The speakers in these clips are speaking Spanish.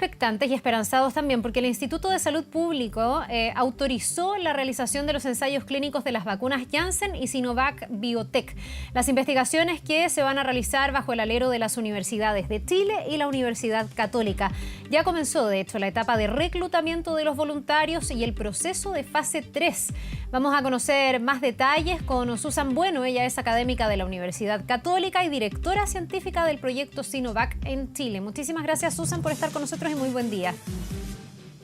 expectantes y esperanzados también porque el Instituto de Salud Público autorizó la realización de los ensayos clínicos de las vacunas Janssen y Sinovac Biotech. Las investigaciones que se van a realizar bajo el alero de las universidades de Chile y la Universidad Católica. Ya comenzó, de hecho, la etapa de reclutamiento de los voluntarios y el proceso de fase 3. Vamos a conocer más detalles con Susan Bueno. Ella es académica de la Universidad Católica y directora científica del proyecto Sinovac en Chile. Muchísimas gracias, Susan, por estar con nosotros y muy buen día.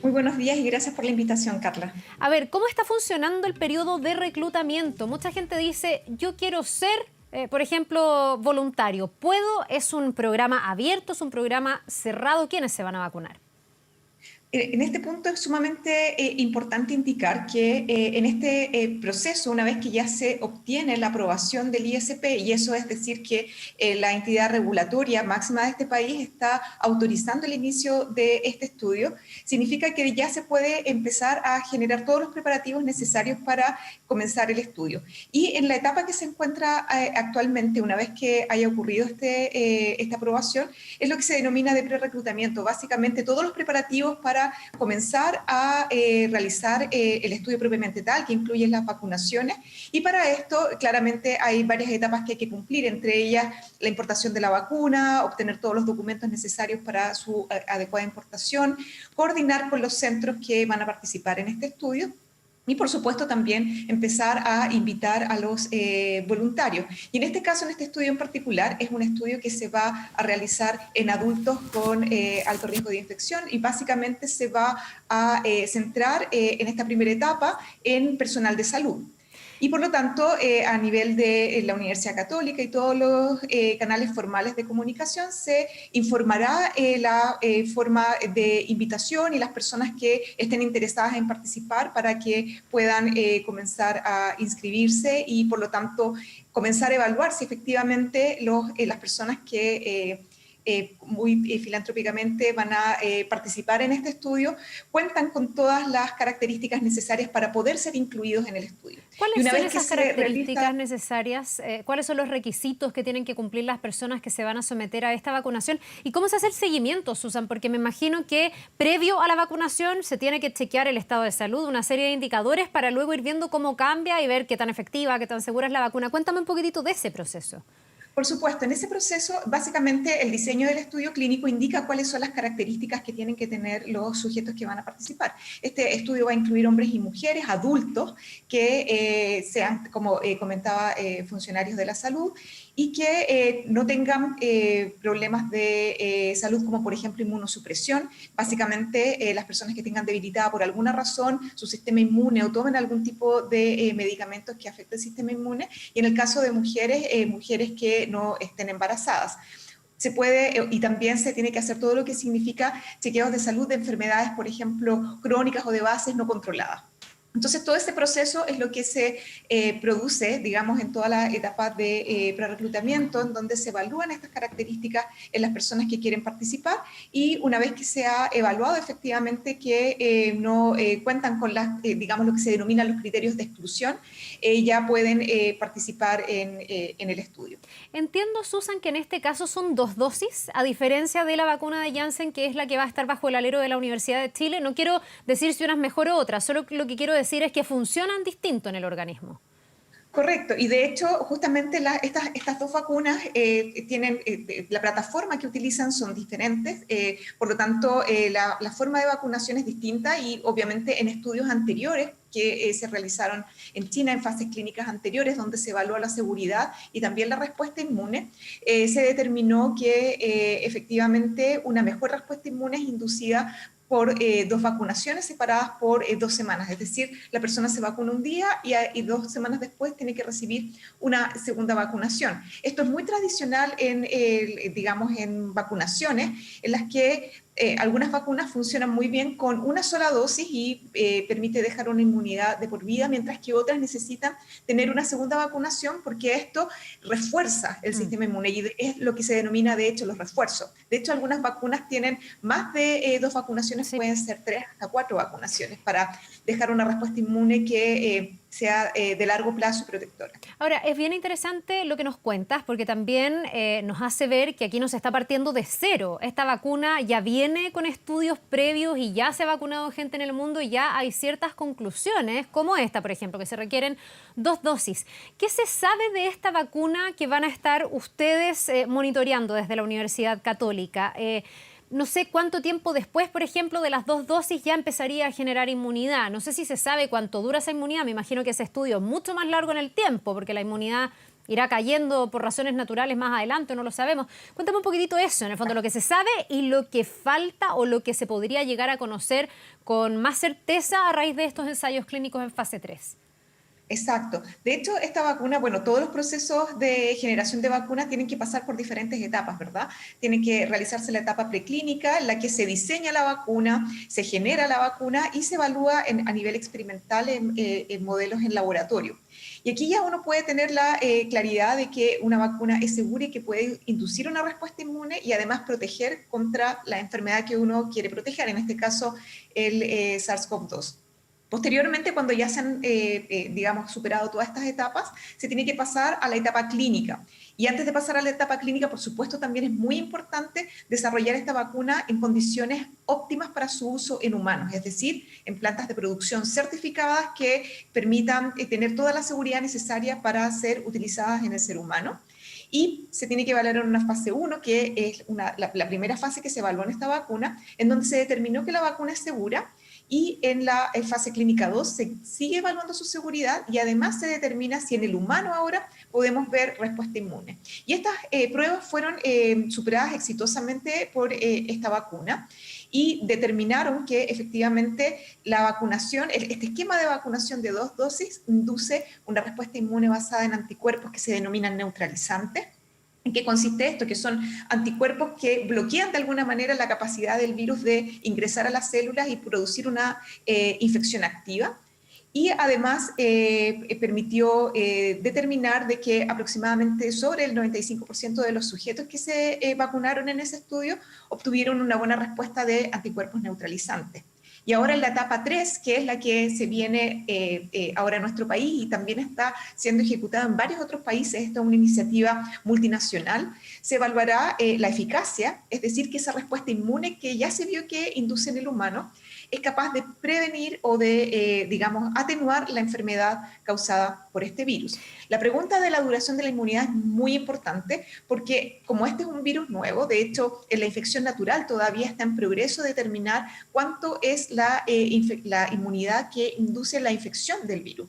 Muy buenos días y gracias por la invitación, Carla. A ver, ¿cómo está funcionando el periodo de reclutamiento? Mucha gente dice, yo quiero ser, por ejemplo, voluntario. ¿Puedo? ¿Es un programa abierto? ¿Es un programa cerrado? ¿Quiénes se van a vacunar? En este punto es sumamente importante indicar que en este proceso, una vez que ya se obtiene la aprobación del ISP, y eso es decir que la entidad regulatoria máxima de este país está autorizando el inicio de este estudio, significa que ya se puede empezar a generar todos los preparativos necesarios para comenzar el estudio. Y en la etapa que se encuentra actualmente, una vez que haya ocurrido esta aprobación, es lo que se denomina de prereclutamiento, básicamente todos los preparativos para comenzar a realizar el estudio propiamente tal, que incluye las vacunaciones, y para esto claramente hay varias etapas que hay que cumplir, entre ellas la importación de la vacuna, obtener todos los documentos necesarios para su adecuada importación, coordinar con los centros que van a participar en este estudio, y por supuesto también empezar a invitar a los voluntarios. Y en este caso, en este estudio en particular, es un estudio que se va a realizar en adultos con alto riesgo de infección y básicamente se va a centrar en esta primera etapa en personal de salud. Y por lo tanto, a nivel de la Universidad Católica y todos los canales formales de comunicación, se informará la forma de invitación y las personas que estén interesadas en participar para que puedan comenzar a inscribirse y por lo tanto comenzar a evaluar si efectivamente las personas que muy filantrópicamente van a participar en este estudio, cuentan con todas las características necesarias para poder ser incluidos en el estudio. ¿Cuáles son esas características necesarias? ¿Cuáles son los requisitos que tienen que cumplir las personas que se van a someter a esta vacunación? ¿Y cómo se hace el seguimiento, Susan? Porque me imagino que previo a la vacunación se tiene que chequear el estado de salud, una serie de indicadores para luego ir viendo cómo cambia y ver qué tan efectiva, qué tan segura es la vacuna. Cuéntame un poquitito de ese proceso. Por supuesto, en ese proceso, básicamente el diseño del estudio clínico indica cuáles son las características que tienen que tener los sujetos que van a participar. Este estudio va a incluir hombres y mujeres, adultos, que sean, como comentaba, funcionarios de la salud y que no tengan problemas de salud como por ejemplo inmunosupresión. Básicamente las personas que tengan debilitada por alguna razón su sistema inmune o tomen algún tipo de medicamentos que afecten el sistema inmune, y en el caso de mujeres, mujeres que no estén embarazadas. Se puede, y también se tiene que hacer todo lo que significa chequeos de salud de enfermedades, por ejemplo, crónicas o de bases no controladas. Entonces, todo este proceso es lo que se produce, digamos, en todas las etapas de prereclutamiento, en donde se evalúan estas características en las personas que quieren participar, y una vez que se ha evaluado efectivamente que no cuentan con las, digamos, lo que se denominan los criterios de exclusión, ya pueden participar en el estudio. Entiendo, Susan, que en este caso son 2 dosis, a diferencia de la vacuna de Janssen, que es la que va a estar bajo el alero de la Universidad de Chile. No quiero decir si una es mejor o otra, solo lo que quiero decir es que funcionan distinto en el organismo. Correcto, y de hecho justamente estas dos vacunas tienen, la plataforma que utilizan son diferentes, por lo tanto la forma de vacunación es distinta, y obviamente en estudios anteriores que se realizaron en China en fases clínicas anteriores, donde se evaluó la seguridad y también la respuesta inmune, se determinó que efectivamente una mejor respuesta inmune es inducida por 2 vacunaciones separadas por 2 semanas, es decir, la persona se vacuna un día y 2 semanas después tiene que recibir una segunda vacunación. Esto es muy tradicional digamos, en vacunaciones en las que algunas vacunas funcionan muy bien con una sola dosis y permite dejar una inmunidad de por vida, mientras que otras necesitan tener una segunda vacunación porque esto refuerza el sistema inmune y es lo que se denomina de hecho los refuerzos. De hecho, algunas vacunas tienen más de 2 vacunaciones, sí. Pueden ser 3 hasta 4 vacunaciones para dejar una respuesta inmune que sea de largo plazo y protectora. Ahora, es bien interesante lo que nos cuentas, porque también nos hace ver que aquí no se está partiendo de cero. Esta vacuna ya viene con estudios previos y ya se ha vacunado gente en el mundo y ya hay ciertas conclusiones, como esta, por ejemplo, que se requieren 2 dosis. ¿Qué se sabe de esta vacuna que van a estar ustedes monitoreando desde la Universidad Católica? No sé cuánto tiempo después, por ejemplo, de las 2 dosis ya empezaría a generar inmunidad. No sé si se sabe cuánto dura esa inmunidad. Me imagino que ese estudio es mucho más largo en el tiempo, porque la inmunidad irá cayendo por razones naturales más adelante, no lo sabemos. Cuéntame un poquitito eso, en el fondo, lo que se sabe y lo que falta o lo que se podría llegar a conocer con más certeza a raíz de estos ensayos clínicos en fase 3. Exacto. De hecho, esta vacuna, bueno, todos los procesos de generación de vacunas tienen que pasar por diferentes etapas, ¿verdad? Tiene que realizarse la etapa preclínica, en la que se diseña la vacuna, se genera la vacuna y se evalúa a nivel experimental en modelos en laboratorio. Y aquí ya uno puede tener la claridad de que una vacuna es segura y que puede inducir una respuesta inmune y además proteger contra la enfermedad que uno quiere proteger, en este caso el SARS-CoV-2. Posteriormente, cuando ya se han, digamos, superado todas estas etapas, se tiene que pasar a la etapa clínica. Y antes de pasar a la etapa clínica, por supuesto, también es muy importante desarrollar esta vacuna en condiciones óptimas para su uso en humanos, es decir, en plantas de producción certificadas que permitan tener toda la seguridad necesaria para ser utilizadas en el ser humano. Y se tiene que evaluar en una fase 1, que es la primera fase que se evaluó en esta vacuna, en donde se determinó que la vacuna es segura. Y en la fase clínica 2 se sigue evaluando su seguridad y además se determina si en el humano ahora podemos ver respuesta inmune. Y estas pruebas fueron superadas exitosamente por esta vacuna y determinaron que efectivamente la vacunación, este esquema de vacunación de 2 dosis induce una respuesta inmune basada en anticuerpos que se denominan neutralizantes. ¿En qué consiste esto? Que son anticuerpos que bloquean de alguna manera la capacidad del virus de ingresar a las células y producir una infección activa. Y además permitió determinar de que aproximadamente sobre el 95% de los sujetos que se vacunaron en ese estudio obtuvieron una buena respuesta de anticuerpos neutralizantes. Y ahora en la etapa 3, que es la que se viene ahora en nuestro país y también está siendo ejecutada en varios otros países, esta es una iniciativa multinacional, se evaluará la eficacia, es decir, que esa respuesta inmune que ya se vio que induce en el humano, es capaz de prevenir o de, digamos, atenuar la enfermedad causada por este virus. La pregunta de la duración de la inmunidad es muy importante porque como este es un virus nuevo, de hecho, en la infección natural todavía está en progreso determinar cuánto es la inmunidad que induce la infección del virus.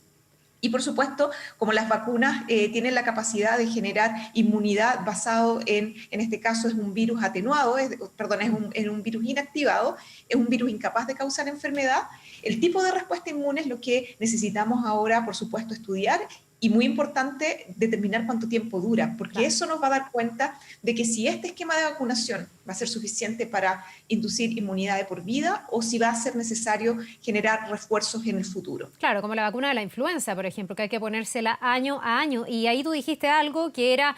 Y por supuesto, como las vacunas tienen la capacidad de generar inmunidad basado en este caso es un virus atenuado, es un virus inactivado, es un virus incapaz de causar enfermedad, el tipo de respuesta inmune es lo que necesitamos ahora, por supuesto, estudiar y muy importante determinar cuánto tiempo dura, porque claro, eso nos va a dar cuenta de que si este esquema de vacunación va a ser suficiente para inducir inmunidad de por vida o si va a ser necesario generar refuerzos en el futuro. Claro, como la vacuna de la influenza, por ejemplo, que hay que ponérsela año a año. Y ahí tú dijiste algo que era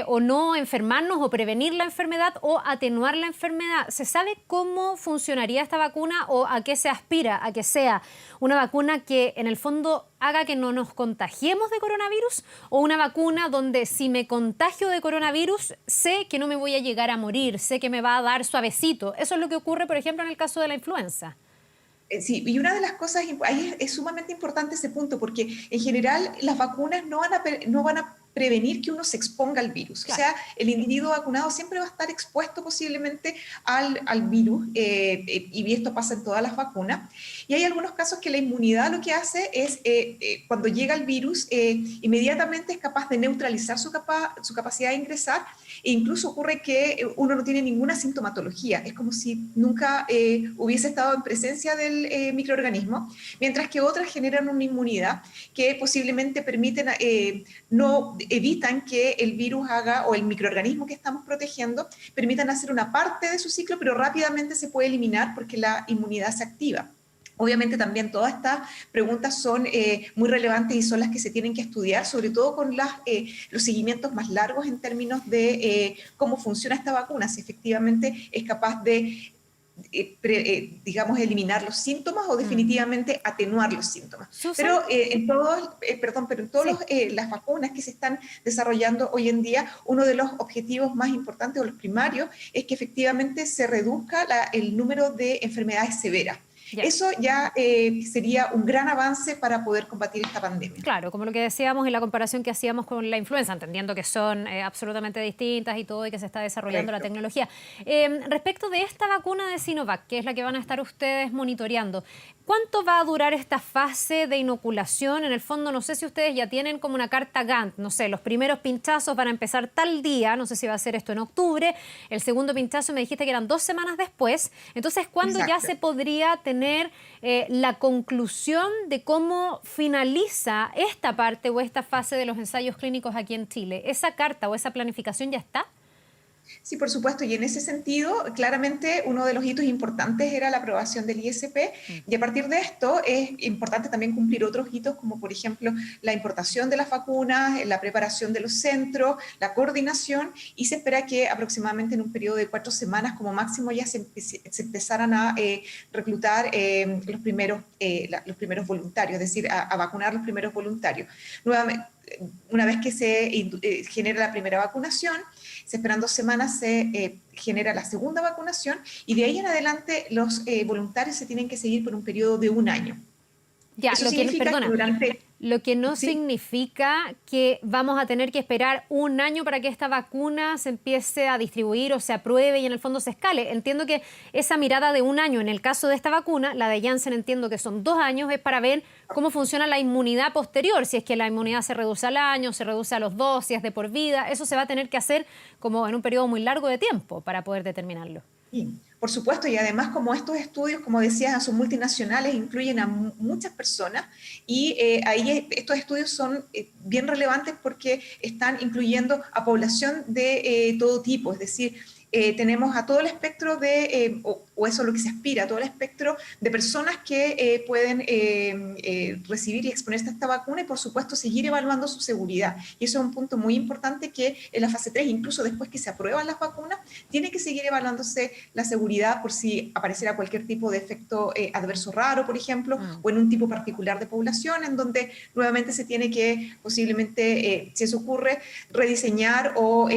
o no enfermarnos o prevenir la enfermedad o atenuar la enfermedad. ¿Se sabe cómo funcionaría esta vacuna o a qué se aspira? ¿A que sea una vacuna que en el fondo haga que no nos contagiemos de coronavirus o una vacuna donde si me contagio de coronavirus sé que no me voy a llegar a morir, sé que me va a dar suavecito? Eso es lo que ocurre, por ejemplo, en el caso de la influenza. Sí, y una de las cosas, ahí es sumamente importante ese punto, porque en general las vacunas no van a prevenir que uno se exponga al virus. Claro. O sea, el individuo vacunado siempre va a estar expuesto posiblemente al virus, y esto pasa en todas las vacunas. Y hay algunos casos que la inmunidad lo que hace es, cuando llega el virus, inmediatamente es capaz de neutralizar su capacidad de ingresar, e incluso ocurre que uno no tiene ninguna sintomatología, es como si nunca hubiese estado en presencia del microorganismo, mientras que otras generan una inmunidad que posiblemente permiten evitan que el virus haga, o el microorganismo que estamos protegiendo, permitan hacer una parte de su ciclo, pero rápidamente se puede eliminar porque la inmunidad se activa. Obviamente también todas estas preguntas son muy relevantes y son las que se tienen que estudiar, sobre todo con los seguimientos más largos en términos de cómo funciona esta vacuna, si efectivamente es capaz de digamos, eliminar los síntomas o definitivamente atenuar los síntomas. Susan. Pero en todas Sí. las vacunas que se están desarrollando hoy en día, uno de los objetivos más importantes o los primarios es que efectivamente se reduzca el número de enfermedades severas. Ya. Eso ya sería un gran avance para poder combatir esta pandemia. Claro, como lo que decíamos en la comparación que hacíamos con la influenza, entendiendo que son absolutamente distintas y todo, y que se está desarrollando la Correcto. tecnología. Respecto de esta vacuna de Sinovac, que es la que van a estar ustedes monitoreando, ¿cuánto va a durar esta fase de inoculación? En el fondo, no sé si ustedes ya tienen como una carta Gantt, no sé, los primeros pinchazos van a empezar tal día, no sé si va a ser esto en octubre, el segundo pinchazo me dijiste que eran 2 semanas después, entonces, ¿cuándo ya Exacto. se podría tener la conclusión de cómo finaliza esta parte o esta fase de los ensayos clínicos aquí en Chile? ¿Esa carta o esa planificación ya está? Sí, por supuesto, y en ese sentido, claramente uno de los hitos importantes era la aprobación del ISP, y a partir de esto es importante también cumplir otros hitos, como por ejemplo la importación de las vacunas, la preparación de los centros, la coordinación, y se espera que aproximadamente en un periodo de 4 semanas como máximo ya se empezaran a reclutar los primeros voluntarios, es decir, a vacunar los primeros voluntarios. Nuevamente, una vez que se genera la primera vacunación, se esperan 2 semanas, se genera la segunda vacunación y de ahí en adelante los voluntarios se tienen que seguir por un periodo de 1 año. Ya, Eso significa que perdona, durante... lo que no ¿Sí? significa que vamos a tener que esperar 1 año para que esta vacuna se empiece a distribuir o se apruebe y en el fondo se escale. Entiendo que esa mirada de 1 año en el caso de esta vacuna, la de Janssen entiendo que son 2 años, es para ver cómo funciona la inmunidad posterior, si es que la inmunidad se reduce al año, se reduce a los 2, si es de por vida. Eso se va a tener que hacer como en un periodo muy largo de tiempo para poder determinarlo. Sí, por supuesto, y además como estos estudios, como decías, son multinacionales, incluyen a muchas personas y ahí estos estudios son bien relevantes porque están incluyendo a población de todo tipo, es decir, tenemos a todo el espectro o eso es lo que se aspira, a todo el espectro de personas que pueden recibir y exponerse a esta vacuna y por supuesto seguir evaluando su seguridad. Y eso es un punto muy importante que en la fase 3, incluso después que se aprueban las vacunas, tiene que seguir evaluándose la seguridad por si apareciera cualquier tipo de efecto adverso raro, por ejemplo, o en un tipo particular de población, en donde nuevamente se tiene que posiblemente, si eso ocurre, rediseñar o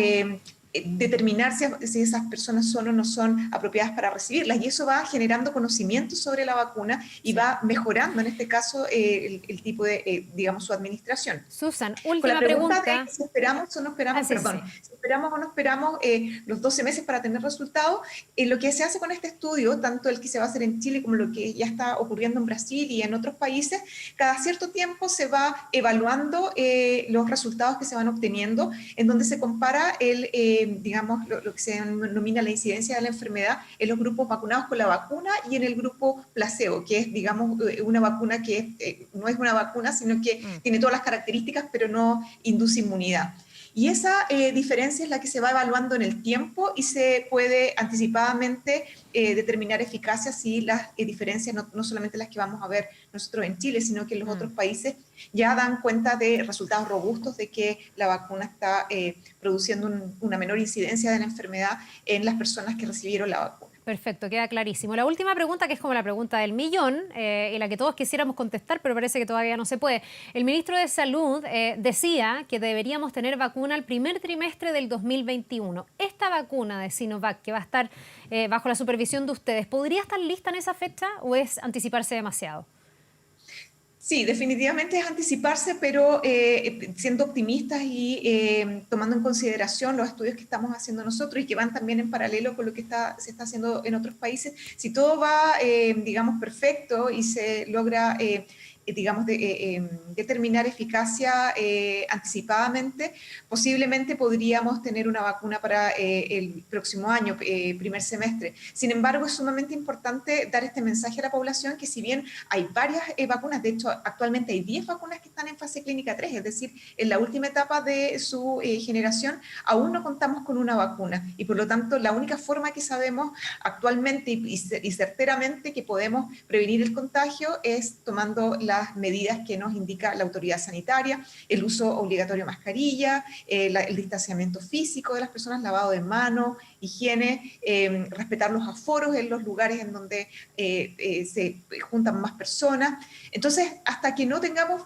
determinar si esas personas son o no son apropiadas para recibirlas. Y eso va generando conocimiento sobre la vacuna y Sí. va mejorando, en este caso, el tipo de, digamos, su administración. Susan, Con la última pregunta de pregunta. si esperamos o no Ah, esperamos, sí, perdón, sí. si esperamos o no esperamos los 12 meses para tener resultados, lo que se hace con este estudio, tanto el que se va a hacer en Chile como lo que ya está ocurriendo en Brasil y en otros países, cada cierto tiempo se va evaluando los resultados que se van obteniendo, en donde se compara digamos, lo que se denomina la incidencia de la enfermedad en los grupos vacunados con la vacuna y en el grupo placebo, que es, digamos, una vacuna que no es una vacuna, sino que tiene todas las características, pero no induce inmunidad. Y esa diferencia es la que se va evaluando en el tiempo y se puede anticipadamente determinar eficacia si las diferencias, no solamente las que vamos a ver nosotros en Chile, sino que en los otros países ya dan cuenta de resultados robustos de que la vacuna está produciendo una menor incidencia de la enfermedad en las personas que recibieron la vacuna. Perfecto, queda clarísimo. La última pregunta, que es como la pregunta del millón, y la que todos quisiéramos contestar, pero parece que todavía no se puede. El ministro de Salud decía que deberíamos tener vacuna el primer trimestre del 2021. Esta vacuna de Sinovac, que va a estar bajo la supervisión de ustedes, ¿podría estar lista en esa fecha o es anticiparse demasiado? Sí, definitivamente es anticiparse, pero siendo optimistas y tomando en consideración los estudios que estamos haciendo nosotros y que van también en paralelo con lo que se está haciendo en otros países, si todo va, digamos, perfecto y se logra, digamos, determinar eficacia anticipadamente, posiblemente podríamos tener una vacuna para el próximo año, primer semestre. Sin embargo, es sumamente importante dar este mensaje a la población que si bien hay varias vacunas, de hecho actualmente hay 10 vacunas que están en fase clínica 3, es decir, en la última etapa de su generación, aún no contamos con una vacuna y por lo tanto la única forma que sabemos actualmente y certeramente que podemos prevenir el contagio es tomando las medidas que nos indica la autoridad sanitaria, el uso obligatorio de mascarilla, el distanciamiento físico de las personas, lavado de manos, higiene, respetar los aforos en los lugares en donde se juntan más personas. Entonces, hasta que no tengamos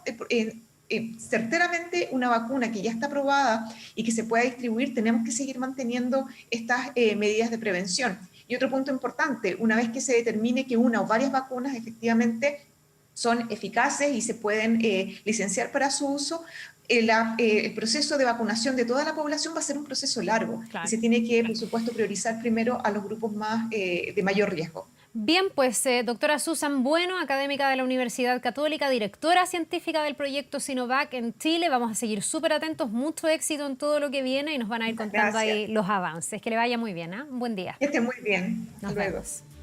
certeramente una vacuna que ya está aprobada y que se pueda distribuir, tenemos que seguir manteniendo estas medidas de prevención. Y otro punto importante, una vez que se determine que una o varias vacunas efectivamente son eficaces y se pueden licenciar para su uso, el proceso de vacunación de toda la población va a ser un proceso largo. Claro. Y se tiene que, por supuesto, priorizar primero a los grupos más de mayor riesgo. Bien, pues doctora Susan Bueno, académica de la Universidad Católica, directora científica del proyecto Sinovac en Chile. Vamos a seguir súper atentos, mucho éxito en todo lo que viene y nos van a ir contando ahí los avances. Que le vaya muy bien, ¿eh? Un buen día. Que esté muy bien. Nos vemos.